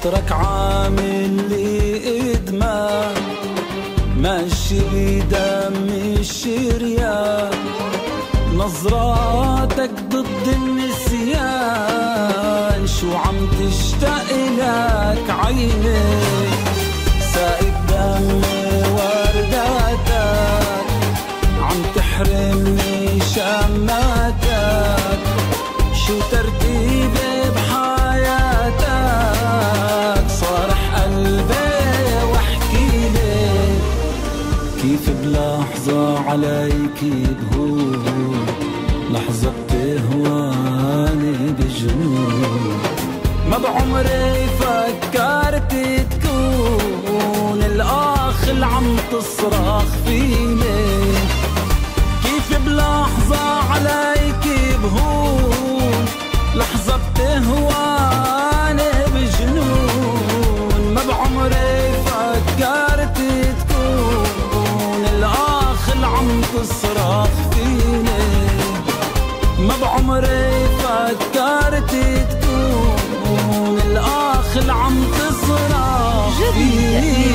عطرك عامل لي إدمان، ماشي بدم الشريان، نظراتك ضد النسيان، شو عم تشتاق لك عيني، سائب دم ورداتك، عم تحرمني شماتك، شو ترتيبي بحياتك، صارح قلبي واحكي لي كيف بلحظة عليك بهون، لحظة بتهواني بجنون، ما بعمري فكرت تكون الأخ اللي عم تصرخ فيني، كيف بلحظة عليك بهون، لحظة بتهواني بجنون، ما بعمري فكرت تكون الأخ اللي عم تصرخ فيني، ما بعمري فكرت تكون الأخ اللي عم تصرخ فيني.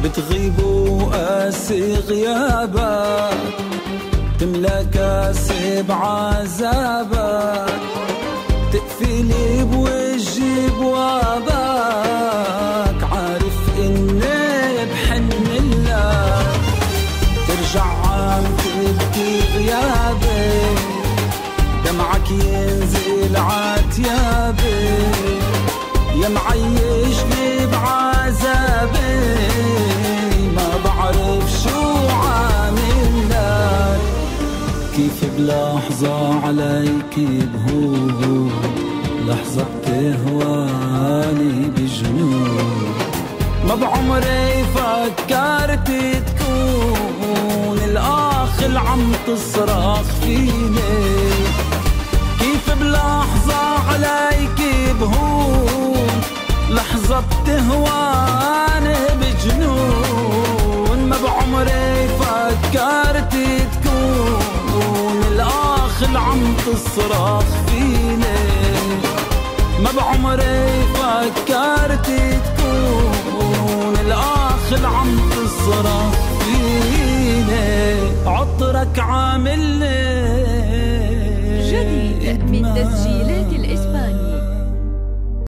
بتغيب وقاسي غيابك، تملى كاسي بعذابك، تقفلي بوجهي بوابك، عارف اني بحن لك، ترجع عم تبكي غيابي، دمعك ينزل عتيابي، يا معيشني بعذابي، ما بعرف شو عامل لك، كيف بلحظة عليك بهون، لحظة بتهواني بجنون، ما بعمري فكرت تكون الأخ اللي عم تصرخ فيني، كيف بلحظة عليك بهون، لحظة بتهواني بجنون، ما بعمري فكرت تكون الأخ اللي عم تصرخ فيني، ما بعمري فكرت تكون الأخ اللي عم تصرخ فيني، عطرك عامل لي جديد من تسجيلات